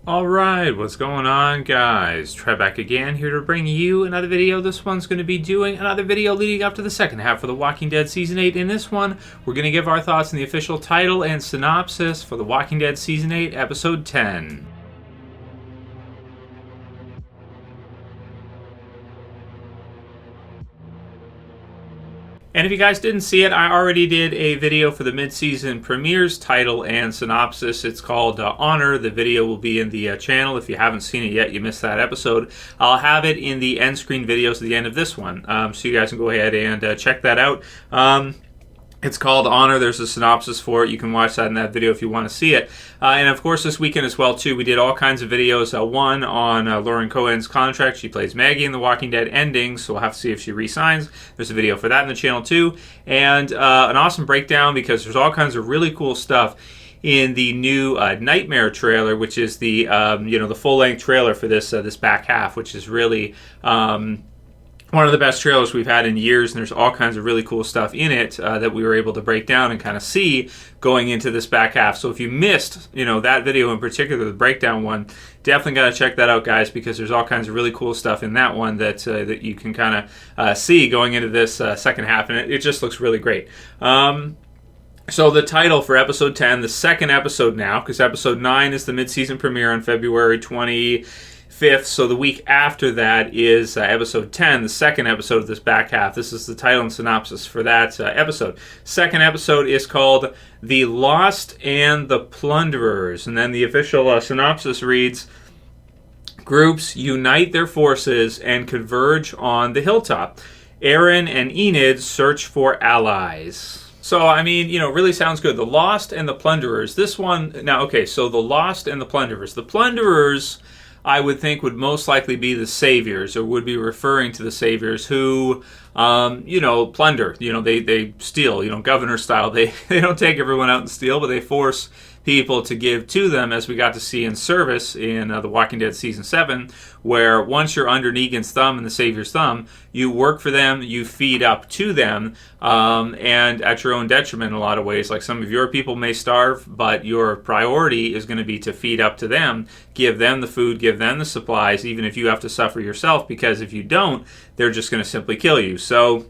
Alright, what's going on, guys? Trev back again, here to bring you another video. This one's going to be doing another video leading up to the second half of The Walking Dead Season 8. In this one, we're going to give our thoughts on the official title and synopsis for The Walking Dead Season 8, Episode 10. And if you guys didn't see it, I already did a video for the mid-season premieres title and synopsis. It's called Honor. The video will be in the channel. If you haven't seen it yet, you missed that episode. I'll have it in the end screen videos at the end of this one. So you guys can go ahead and check that out. It's called Honor. There's a synopsis for it. You can watch that in that video if you want to see it. And of course, this weekend as well, too, we did all kinds of videos. One on Lauren Cohen's contract. She plays Maggie in The Walking Dead ending, so we'll have to see if she re-signs. There's a video for that in the channel, too. And an awesome breakdown, because there's all kinds of really cool stuff in the new Nightmare trailer, which is the the full-length trailer for this this back half, which is really one of the best trailers we've had in years, and there's all kinds of really cool stuff in it that we were able to break down and kind of see going into this back half. So if you missed, that video in particular, the breakdown one, definitely got to check that out, guys, because there's all kinds of really cool stuff in that one that that you can kind of see going into this second half, and it just looks really great. So the title for Episode 10, the second episode now, because Episode 9 is the mid-season premiere on February 25th, so the week after that is Episode 10, the second episode of this back half. This is the title and synopsis for that episode. Second episode is called The Lost and the Plunderers, and then the official synopsis reads, groups unite their forces and converge on the Hilltop. Aaron and Enid search for allies. So, I mean, really sounds good. The Lost and the Plunderers. This one, now, okay, so The Lost and the Plunderers. The Plunderers, I would think, would most likely be the Saviors, or would be referring to the Saviors who, plunder. They steal, governor style. They don't take everyone out and steal, but they force people to give to them, as we got to see in Service in The Walking Dead Season 7, where once you're under Negan's thumb and the Savior's thumb, you work for them, you feed up to them, and at your own detriment in a lot of ways. Like, some of your people may starve, but your priority is going to be to feed up to them, give them the food, give them the supplies, even if you have to suffer yourself, because if you don't, they're just going to simply kill you. So,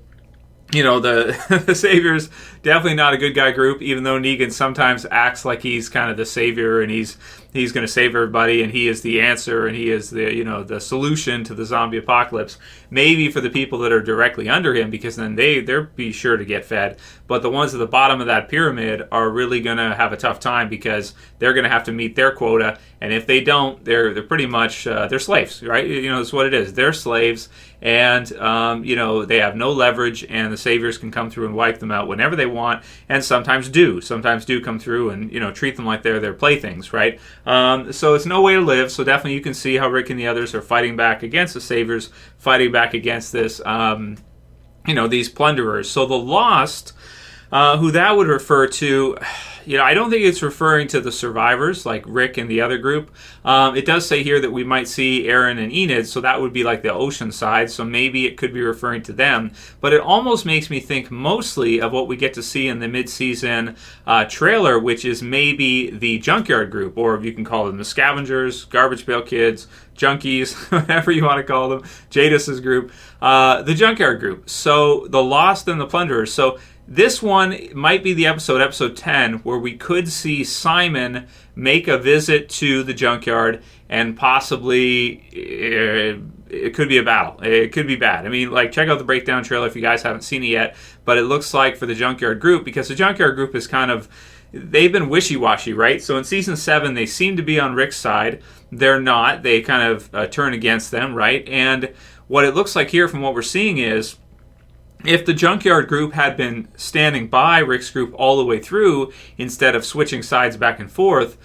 the Savior's definitely not a good guy group, even though Negan sometimes acts like he's kind of the savior and he's going to save everybody and he is the answer and he is the the solution to the zombie apocalypse. Maybe for the people that are directly under him, because then they're be sure to get fed. But the ones at the bottom of that pyramid are really going to have a tough time, because they're going to have to meet their quota, and if they don't, they're pretty much they're slaves, right? That's what it is. They're slaves, and they have no leverage, and the Saviors can come through and wipe them out whenever they want, and sometimes do come through and treat them like they're their playthings, right? So it's no way to live. So definitely you can see how Rick and the others are fighting back against the Saviors, fighting back against this these plunderers. So the Lost, who that would refer to, I don't think it's referring to the survivors like Rick and the other group. It does say here that we might see Aaron and Enid, so that would be like the Oceanside, so maybe it could be referring to them. But it almost makes me think mostly of what we get to see in the mid-season trailer, which is maybe the Junkyard group, or you can call them the Scavengers, Garbage Pail Kids, Junkies, whatever you want to call them, Jadis's group, the Junkyard group. So the Lost and the Plunderers. So this one might be the episode 10, where we could see Simon make a visit to the Junkyard, and possibly it could be a battle. It could be bad. I mean, check out the breakdown trailer if you guys haven't seen it yet. But it looks like for the Junkyard group, because the Junkyard group is kind of, they've been wishy-washy, right? So in Season 7, they seem to be on Rick's side. They're not. They kind of turn against them, right? And what it looks like here from what we're seeing is, if the Junkyard group had been standing by Rick's group all the way through, instead of switching sides back and forth,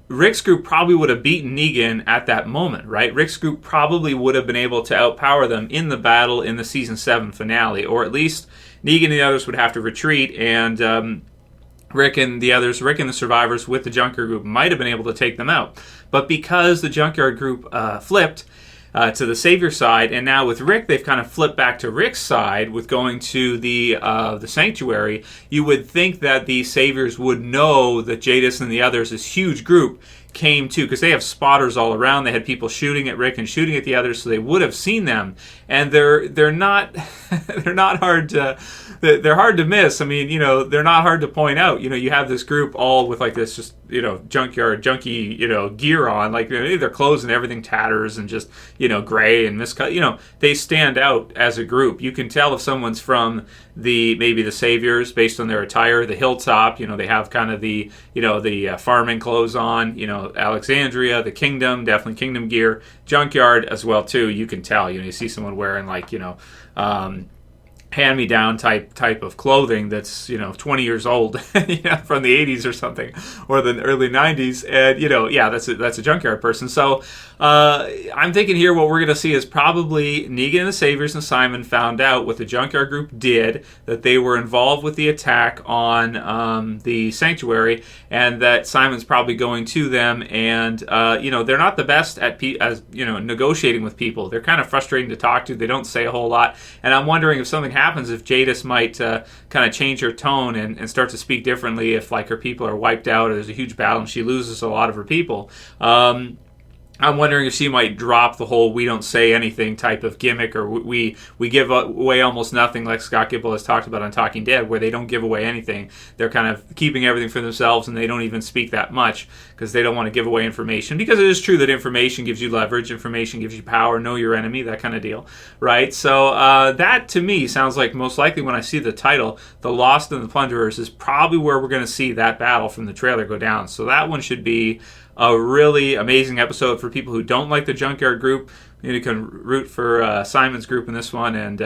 Rick's group probably would have beaten Negan at that moment, right? Rick's group probably would have been able to outpower them in the battle in the Season 7 finale, or at least Negan and the others would have to retreat, and Rick and the survivors with the Junkyard group might have been able to take them out. But because the Junkyard group flipped to the Savior side, and now with Rick, they've kind of flipped back to Rick's side with going to the Sanctuary, you would think that the Saviors would know that Jadis and the others, this huge group, came to, because they have spotters all around. They had people shooting at Rick and shooting at the others, so they would have seen them. And they're not they're not hard to they're hard to miss. I mean, they're not hard to point out. You have this group all with like this just junkyard junky gear on, like their clothes and everything tatters and just gray and miscut. They stand out as a group. You can tell if someone's from maybe the Saviors based on their attire. The Hilltop, they have kind of the farming clothes on. Alexandria, the Kingdom, definitely Kingdom gear. Junkyard as well too. You can tell. You see someone wearing like hand-me-down type of clothing that's 20 years old from the 80s or something, or the early 90s, and that's a Junkyard person. So I'm thinking here what we're going to see is probably Negan and the Saviors and Simon found out what the Junkyard group did, that they were involved with the attack on the sanctuary, and that Simon's probably going to them, and they're not the best at negotiating with people. They're kind of frustrating to talk to. They don't say a whole lot, and I'm wondering if something happens, if Jadis might kind of change her tone and start to speak differently, if like her people are wiped out or there's a huge battle and she loses a lot of her people. I'm wondering if she might drop the whole "we don't say anything" type of gimmick, or we give away almost nothing, like Scott Gimple has talked about on Talking Dead, where they don't give away anything. They're kind of keeping everything for themselves, and they don't even speak that much because they don't want to give away information. Because it is true that information gives you leverage, information gives you power, know your enemy, that kind of deal, right? So that to me sounds like most likely when I see the title, The Lost and the Plunderers, is probably where we're going to see that battle from the trailer go down. So that one should be a really amazing episode for people who don't like the Junkyard group. You can root for Simon's group in this one, and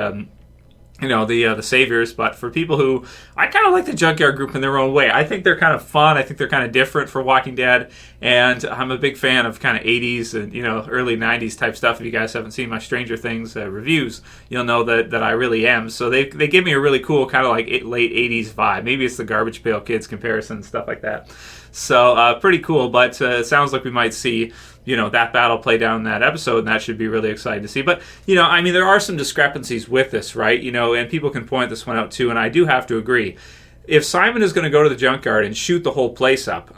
the Saviors. But for people who, I kind of like the Junkyard group in their own way. I think they're kind of fun. I think they're kind of different for Walking Dead, and I'm a big fan of kind of 80s and early 90s type stuff. If you guys haven't seen my Stranger Things reviews, you'll know that I really am. So they give me a really cool kind of like late 80s vibe. Maybe it's the Garbage Pail Kids comparison, stuff like that. So pretty cool, but it sounds like we might see that battle play down in that episode, and that should be really exciting to see. But there are some discrepancies with this, right? And people can point this one out too, and I do have to agree. If Simon is going to go to the Junkyard and shoot the whole place up,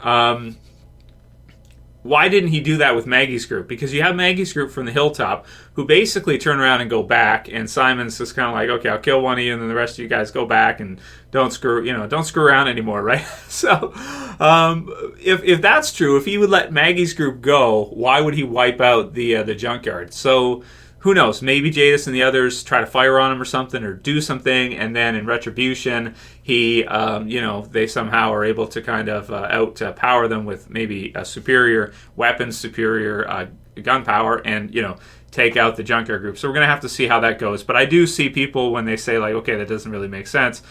why didn't he do that with Maggie's group? Because you have Maggie's group from the Hilltop who basically turn around and go back, and Simon's just kind of like, okay, I'll kill one of you, and then the rest of you guys go back and don't screw around anymore, right? So if that's true, if he would let Maggie's group go, why would he wipe out the Junkyard? So who knows? Maybe Jadis and the others try to fire on him or something, or do something, and then in retribution, they somehow are able to kind of outpower them with maybe a superior weapons, superior gun power, and take out the Junkyard group. So we're gonna have to see how that goes. But I do see people when they say like, okay, that doesn't really make sense.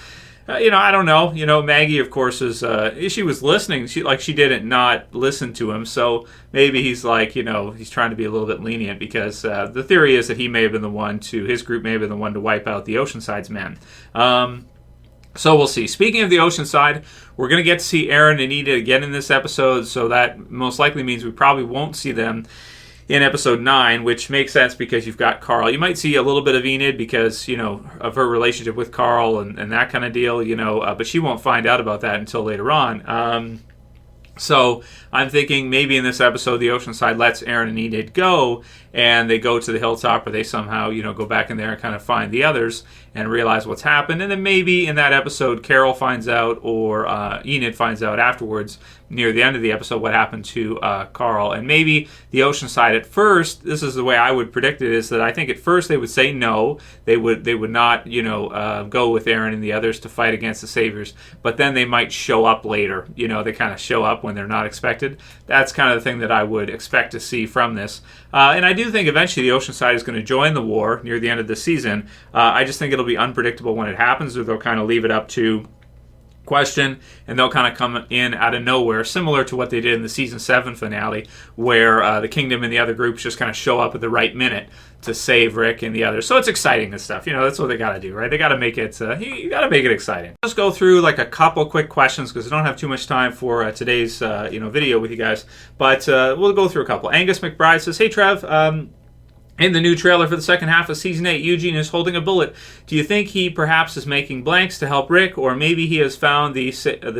I don't know. Maggie, of course, is she was listening. She didn't not listen to him. So maybe he's like, he's trying to be a little bit lenient, because the theory is that he may have been the one his group may have been the one to wipe out the Oceanside's men. So we'll see. Speaking of the Oceanside, we're going to get to see Aaron and Enid again in this episode. So that most likely means we probably won't see them in episode 9, which makes sense because you've got Carl. You might see a little bit of Enid because, of her relationship with Carl and that kind of deal, but she won't find out about that until later on. So I'm thinking maybe in this episode, the Oceanside lets Aaron and Enid go, and they go to the Hilltop, or they somehow, go back in there and kind of find the others and realize what's happened. And then maybe in that episode, Carol finds out, or Enid finds out afterwards, near the end of the episode, what happened to Carl. And maybe the Oceanside at first, this is the way I would predict it, is that I think at first they would say no. They would not, go with Aaron and the others to fight against the Saviors. But then they might show up later. They kind of show up when they're not expected. That's kind of the thing that I would expect to see from this. And I do think eventually the Oceanside is going to join the war near the end of the season. I just think it'll be unpredictable when it happens, or they'll kind of leave it up to question, and they'll kind of come in out of nowhere, similar to what they did in the season 7 finale, where the Kingdom and the other groups just kind of show up at the right minute to save Rick and the others. So it's exciting and stuff. That's what they got to do, right? They got to make it. You got to make it exciting. Let's go through like a couple quick questions because I don't have too much time for today's video with you guys. But we'll go through a couple. Angus McBryde says, "Hey Trev, In the new trailer for the second half of Season 8, Eugene is holding a bullet. Do you think he perhaps is making blanks to help Rick, or maybe he has found the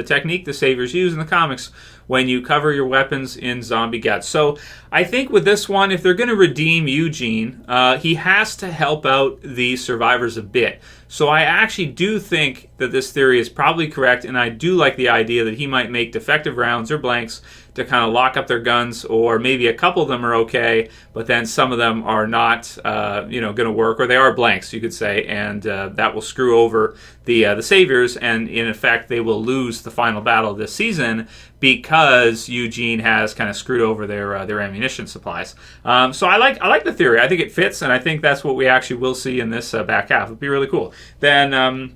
technique the Saviors use in the comics when you cover your weapons in zombie guts? So I think with this one, if they're going to redeem Eugene, he has to help out the survivors a bit. So I actually do think that this theory is probably correct, and I do like the idea that he might make defective rounds or blanks to kind of lock up their guns, or maybe a couple of them are okay, but then some of them are not, going to work, or they are blanks, you could say, and that will screw over the Saviors, and in effect, they will lose the final battle this season because Eugene has kind of screwed over their ammunition supplies. So I like the theory. I think it fits, and I think that's what we actually will see in this back half. It'd be really cool. Then.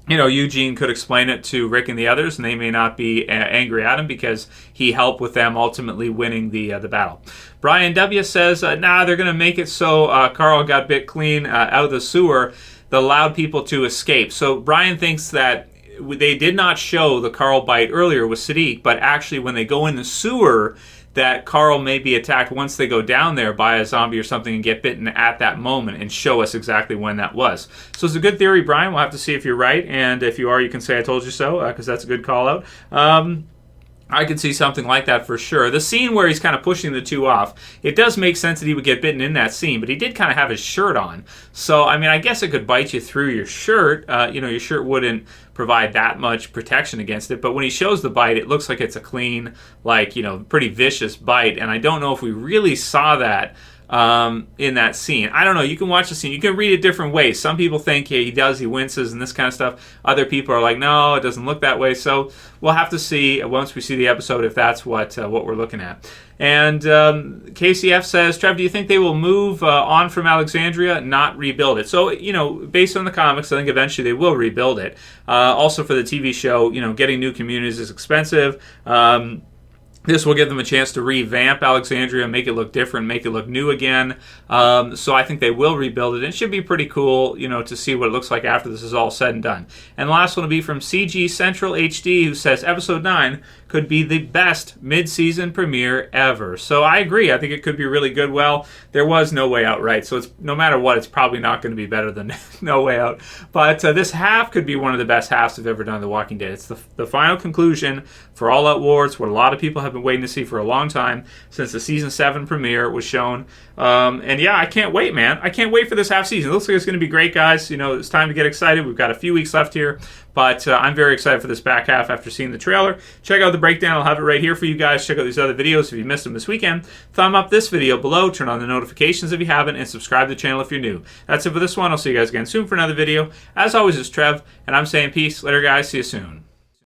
Eugene could explain it to Rick and the others, and they may not be angry at him because he helped with them ultimately winning the battle. Brian W. says, nah, they're going to make it so Carl got bit clean out of the sewer that allowed people to escape. So Brian thinks that they did not show the Carl bite earlier with Sadiq, but actually when they go in the sewer, that Carl may be attacked once they go down there by a zombie or something and get bitten at that moment, and show us exactly when that was. So it's a good theory, Brian. We'll have to see if you're right, and if you are, you can say I told you so, because that's a good call out. I could see something like that for sure. The scene where he's kind of pushing the two off, it does make sense that he would get bitten in that scene, but he did kind of have his shirt on. So, I mean, I guess it could bite you through your shirt. Your shirt wouldn't provide that much protection against it, but when he shows the bite, it looks like it's a clean, pretty vicious bite, and I don't know if we really saw that in that scene. I don't know. You can watch the scene. You can read it different ways. Some people think he winces and this kind of stuff. Other people are like, no, it doesn't look that way. So we'll have to see once we see the episode if that's what we're looking at. And KCF says, Trev, do you think they will move on from Alexandria, not rebuild it? So, based on the comics, I think eventually they will rebuild it. Also for the TV show, getting new communities is expensive. This will give them a chance to revamp Alexandria, make it look different, make it look new again. So I think they will rebuild it. It should be pretty cool, to see what it looks like after this is all said and done. And the last one will be from CG Central HD, who says Episode 9 could be the best mid-season premiere ever. So I agree. I think it could be really good. Well, there was No Way Out, right? So it's no matter what, it's probably not going to be better than No Way Out. But this half could be one of the best halves we've ever done in The Walking Dead. It's the final conclusion for All Out War. It's what a lot of people have been waiting to see for a long time since the Season 7 premiere was shown. And yeah, I can't wait, man. I can't wait for this half season. It looks like it's going to be great, guys. It's time to get excited. We've got a few weeks left here. But I'm very excited for this back half after seeing the trailer. Check out the breakdown. I'll have it right here for you guys. Check out these other videos if you missed them this weekend. Thumb up this video below. Turn on the notifications if you haven't. And subscribe to the channel if you're new. That's it for this one. I'll see you guys again soon for another video. As always, it's Trev. And I'm saying peace. Later, guys. See you soon.